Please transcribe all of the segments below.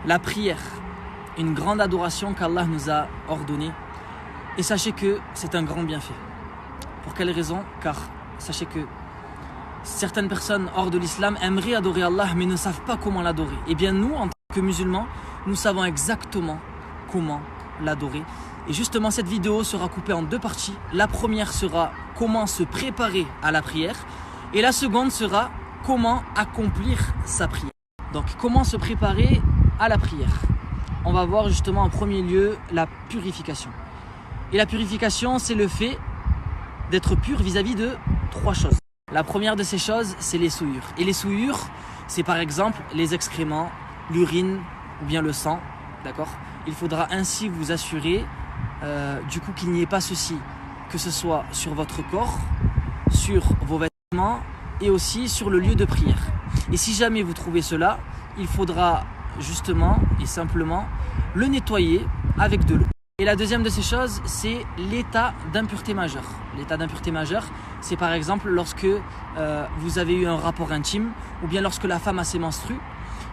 la prière, une grande adoration qu'Allah nous a ordonnée. Et sachez que c'est un grand bienfait. Pour quelle raison? Car sachez que certaines personnes hors de l'islam aimeraient adorer Allah mais ne savent pas comment l'adorer. Eh bien nous, en tant que musulmans, nous savons exactement comment l'adorer. Et justement cette vidéo sera coupée en deux parties. La première sera comment se préparer à la prière et la seconde sera comment accomplir sa prière. Donc comment se préparer à la prière? On va voir justement en premier lieu la purification. Et la purification, c'est le fait d'être pur vis-à-vis de trois choses. La première de ces choses, c'est les souillures. Et les souillures, c'est par exemple les excréments, l'urine ou bien le sang. D'accord? Il faudra ainsi vous assurer du coup qu'il n'y ait pas ceci, que ce soit sur votre corps, sur vos vêtements et aussi sur le lieu de prière. Et si jamais vous trouvez cela, il faudra justement et simplement le nettoyer avec de l'eau. Et la deuxième de ces choses, c'est l'état d'impureté majeure. L'état d'impureté majeure, c'est par exemple lorsque vous avez eu un rapport intime ou bien lorsque la femme a ses menstrues.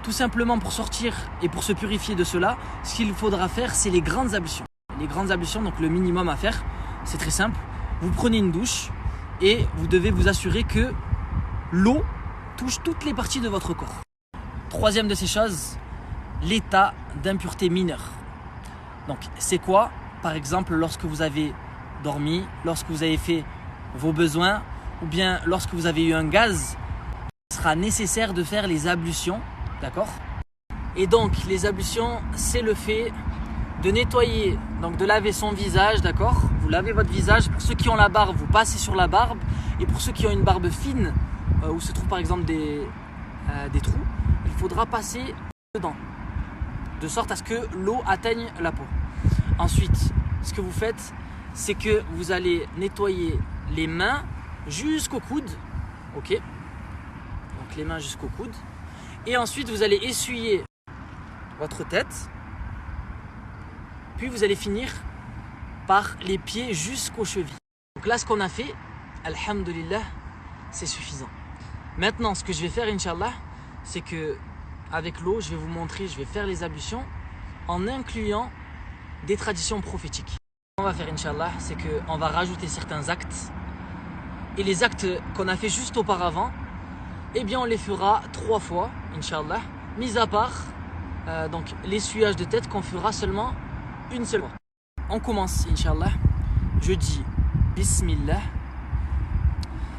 Tout simplement pour sortir et pour se purifier de cela, ce qu'il faudra faire, c'est les grandes ablutions. Les grandes ablutions, donc le minimum à faire, c'est très simple. Vous prenez une douche et vous devez vous assurer que l'eau touche toutes les parties de votre corps. Troisième de ces choses, l'état d'impureté mineure. Donc c'est quoi? Par exemple lorsque vous avez dormi, lorsque vous avez fait vos besoins ou bien lorsque vous avez eu un gaz, il sera nécessaire de faire les ablutions, d'accord? Et donc les ablutions, c'est le fait de nettoyer, donc de laver son visage, d'accord? Vous lavez votre visage. Pour ceux qui ont la barbe, vous passez sur la barbe. Et pour ceux qui ont une barbe fine, où se trouvent par exemple des trous, il faudra passer dedans, de sorte à ce que l'eau atteigne la peau. Ensuite, ce que vous faites, c'est que vous allez nettoyer les mains jusqu'au coude, ok? Donc les mains jusqu'au coude. Et ensuite, vous allez essuyer votre tête. Puis vous allez finir par les pieds jusqu'aux chevilles. Donc là, ce qu'on a fait, alhamdulillah, c'est suffisant. Maintenant, ce que je vais faire, Inch'Allah, c'est que avec l'eau, je vais vous montrer, je vais faire les ablutions en incluant des traditions prophétiques. Ce qu'on va faire, Inch'Allah, c'est qu'on va rajouter certains actes. Et les actes qu'on a fait juste auparavant, eh bien, on les fera 3 fois, Inch'Allah, mis à part donc l'essuyage de tête qu'on fera seulement une seule fois. On commence, Inch'Allah. Je dis Bismillah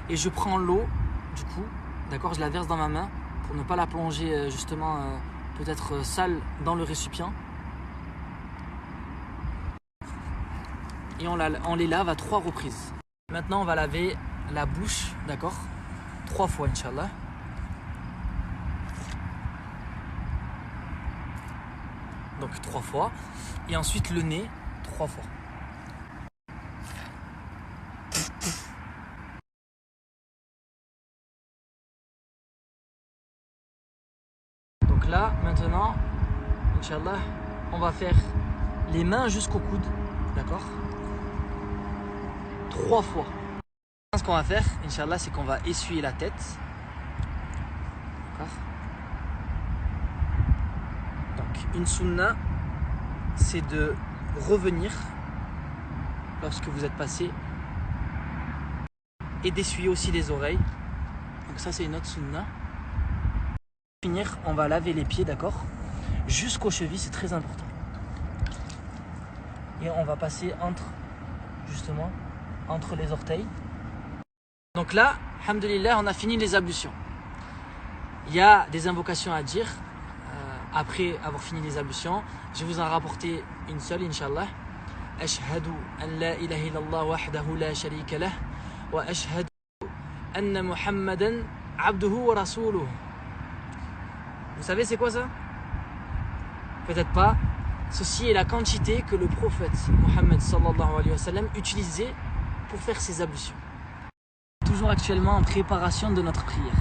et je prends l'eau, du coup, d'accord, je la verse dans ma main pour ne pas la plonger justement peut-être sale dans le récipient. Et on les lave à 3 reprises. Maintenant, on va laver la bouche, d'accord, 3 fois, Inch'Allah. Donc 3 fois. Et ensuite le nez 3 fois. Donc là, maintenant, Inch'Allah, on va faire les mains jusqu'au coude. D'accord? 3 fois. Ce qu'on va faire, Inch'Allah, c'est qu'on va essuyer la tête. D'accord? Donc une sunna, c'est de revenir lorsque vous êtes passé et d'essuyer aussi les oreilles. Donc ça, c'est une autre sunna. Pour finir, on va laver les pieds, d'accord, jusqu'aux chevilles, c'est très important. Et on va passer justement entre les orteils. Donc là, alhamdulillah, on a fini les ablutions. Il y a des invocations à dire après avoir fini les ablutions. Je vais vous en rapporter une seule, Inch'Allah. Ashhadu an la ilaha illallah wahdahu la sharika lah wa ashhadu anna Muhammadan abduhu wa rasuluhu. Vous savez c'est quoi ça? Peut-être pas. Ceci est la quantité que le prophète Mohammed sallallahu alayhi wa sallam utilisait pour faire ses ablutions. Toujours actuellement en préparation de notre prière.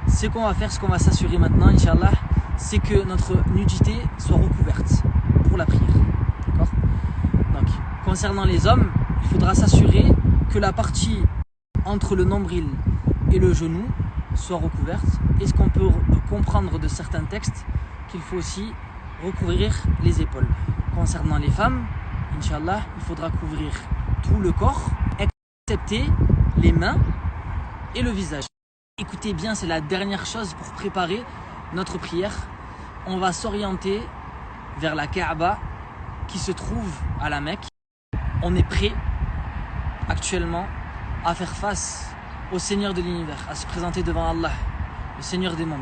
Ce qu'on va faire, ce qu'on va s'assurer maintenant, Inch'Allah, c'est que notre nudité soit recouverte pour la prière. D'accord? Donc, concernant les hommes, il faudra s'assurer que la partie entre le nombril et le genou soit recouverte. Et ce qu'on peut comprendre de certains textes, qu'il faut aussi recouvrir les épaules. Concernant les femmes, Inch'Allah, il faudra couvrir tout le corps, excepté les mains et le visage. Écoutez bien, c'est la dernière chose pour préparer notre prière. On va s'orienter vers la Kaaba qui se trouve à la Mecque. On est prêt actuellement à faire face au Seigneur de l'univers, à se présenter devant Allah, le Seigneur des mondes.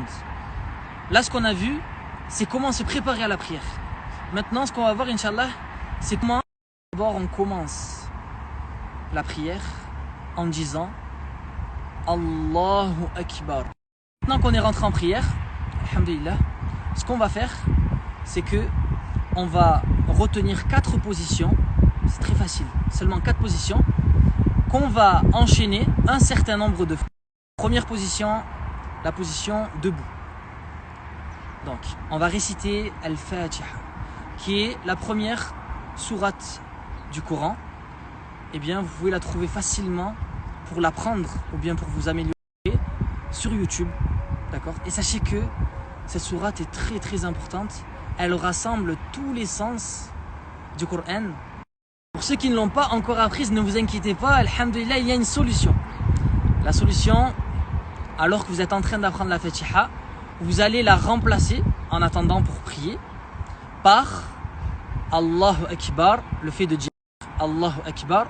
Là, ce qu'on a vu, c'est comment se préparer à la prière. Maintenant, ce qu'on va voir, Inch'Allah, c'est comment d'abord on commence la prière en disant Allahu Akbar. Maintenant qu'on est rentré en prière, alhamdulillah, ce qu'on va faire, c'est que on va retenir 4 positions. C'est très facile, seulement 4 positions qu'on va enchaîner un certain nombre de fois. Première position, la position debout. Donc, on va réciter Al-Fatiha, qui est la première sourate du Coran. Eh bien, vous pouvez la trouver facilement pour l'apprendre ou bien pour vous améliorer sur YouTube. D'accord ? Et sachez que cette sourate est très très importante. Elle rassemble tous les sens du Coran. Pour ceux qui ne l'ont pas encore apprise, ne vous inquiétez pas, alhamdulillah, il y a une solution. La solution, alors que vous êtes en train d'apprendre la Fatiha, vous allez la remplacer en attendant pour prier par Allahu Akbar, le fait de dire Allahu Akbar,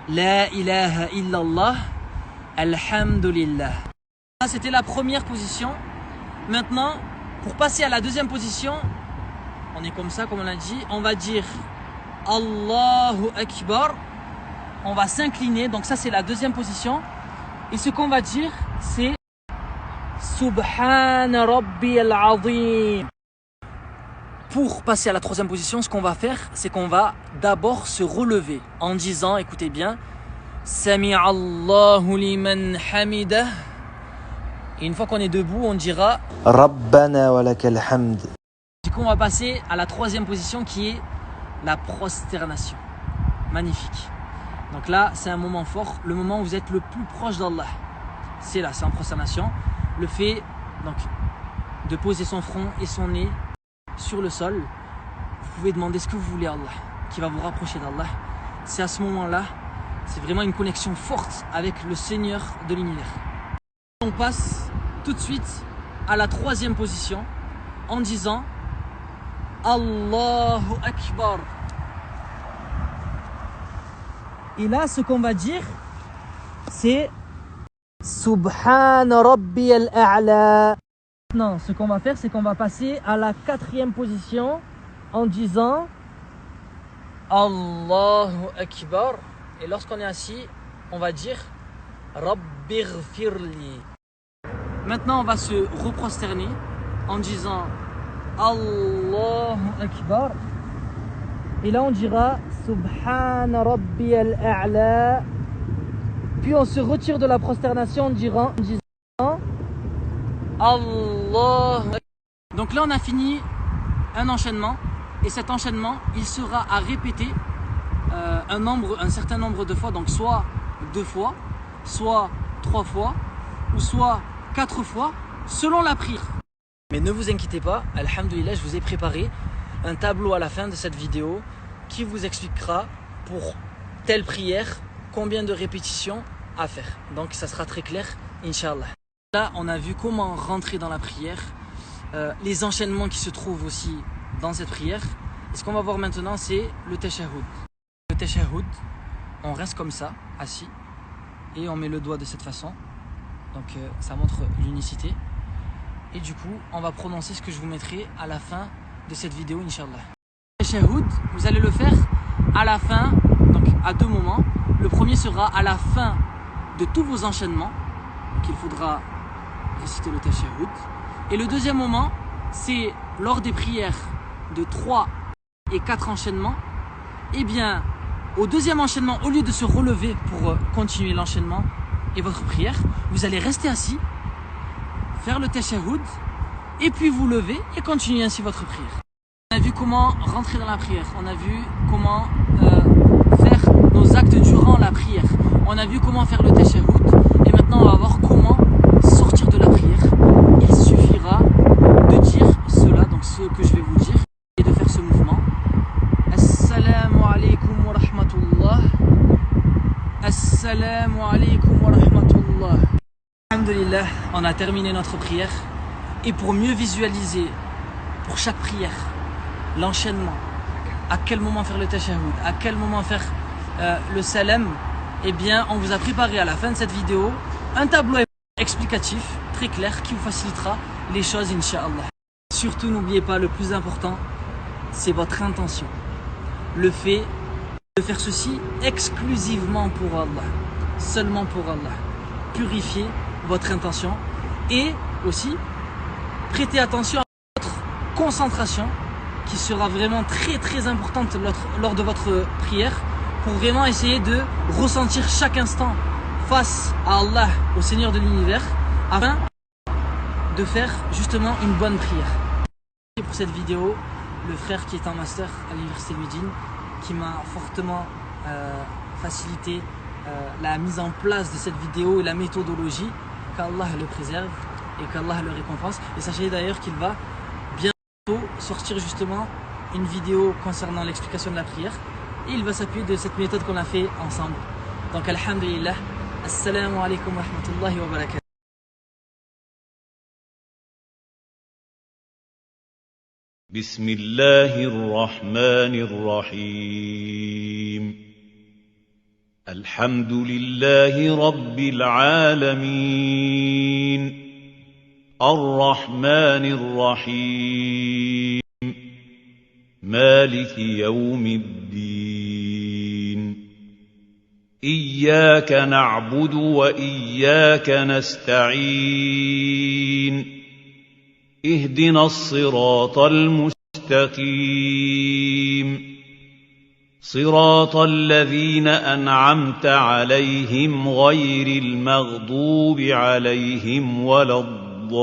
La ilaha illallah, alhamdulillah. Ça, c'était la première position. Maintenant, pour passer à la deuxième position, on est comme ça, comme on l'a dit, on va dire Allahu Akbar, on va s'incliner, donc ça c'est la deuxième position. Et ce qu'on va dire, c'est Subhana Rabbi al-Azim. Pour passer à la troisième position, ce qu'on va faire, c'est qu'on va d'abord se relever en disant, écoutez bien, Sami'a Allahu liman hamidah. Et une fois qu'on est debout, on dira Rabbana wa lakal hamd. Du coup, on va passer à la troisième position qui est la prosternation. Magnifique. Donc là, c'est un moment fort, le moment où vous êtes le plus proche d'Allah. C'est là, c'est en prosternation. Le fait donc de poser son front et son nez sur le sol. Vous pouvez demander ce que vous voulez à Allah, qui va vous rapprocher d'Allah. C'est à ce moment-là, c'est vraiment une connexion forte avec le Seigneur de l'univers. On passe tout de suite à la troisième position en disant Allahu Akbar. Et là, ce qu'on va dire, c'est Subhana Rabbi al-A'la. Maintenant, ce qu'on va faire, c'est qu'on va passer à la quatrième position en disant Allahu Akbar. Et lorsqu'on est assis, on va dire Rabbighfirli. Maintenant, on va se reprosterner en disant Allahu Akbar. Et là, on dira Subhana Rabbi al-A'la. Puis on se retire de la prosternation en disant Allah. Donc là, on a fini un enchaînement. Et cet enchaînement, il sera à répéter un certain nombre de fois. Donc soit 2 fois, soit 3 fois, ou soit 4 fois, selon la prière. Mais ne vous inquiétez pas, alhamdoulilah, je vous ai préparé un tableau à la fin de cette vidéo qui vous expliquera pour telle prière combien de répétitions à faire. Donc ça sera très clair, Inch'Allah. Là, on a vu comment rentrer dans la prière, les enchaînements qui se trouvent aussi dans cette prière. Et ce qu'on va voir maintenant, c'est le tashahhud. Le tashahhud, on reste comme ça, assis, et on met le doigt de cette façon. Donc ça montre l'unicité. Et du coup, on va prononcer ce que je vous mettrai à la fin de cette vidéo, Inch'Allah. Le tashahhud, vous allez le faire à la fin, donc à 2 moments. Le premier sera à la fin de tous vos enchaînements, qu'il faudra réciter le tashahhud. Et le deuxième moment, c'est lors des prières de 3 et 4 enchaînements. Et bien, au deuxième enchaînement, au lieu de se relever pour continuer l'enchaînement et votre prière, vous allez rester assis, faire le tashahhud, et puis vous lever et continuer ainsi votre prière. On a vu comment rentrer dans la prière, on a vu comment faire nos actes durant la prière, on a vu comment faire le tashahhud, et maintenant on va voir comment sortir de la prière. Il suffira de dire cela, donc que je vais vous dire et de faire ce mouvement. Assalamu alaikum wa rahmatullah. Assalamu alaikum wa rahmatullah. Alhamdulillah, on a terminé notre prière. Et pour mieux visualiser pour chaque prière l'enchaînement, à quel moment faire le tashahhud, à quel moment faire le salam, eh bien on vous a préparé à la fin de cette vidéo un tableau explicatif très clair qui vous facilitera les choses, incha'Allah. Surtout n'oubliez pas, le plus important c'est votre intention, le fait de faire ceci exclusivement pour Allah, seulement pour Allah. Purifiez votre intention et aussi prêtez attention à votre concentration qui sera vraiment très très importante lors de votre prière pour vraiment essayer de ressentir chaque instant face à Allah, au Seigneur de l'univers, afin de faire justement une bonne prière. Et pour cette vidéo, le frère qui est en master à l'université de Médine, qui m'a fortement facilité la mise en place de cette vidéo et la méthodologie, qu'Allah le préserve et qu'Allah le récompense. Et sachez d'ailleurs qu'il va bientôt sortir justement une vidéo concernant l'explication de la prière et il va s'appuyer de cette méthode qu'on a fait ensemble. Donc alhamdulillah, assalamu alaikum wa rahmatullahi wa barakatuh. Bismillahir Rahmanir Rahim. Alhamdulillahi Rabbil Alamin. Ar-Rahmanir Rahim. Maliki Yawmiddin. Iyyaka na'budu wa iyyaka nasta'in. اهدنا الصراط المستقيم صراط الذين أنعمت عليهم غير المغضوب عليهم ولا الضالين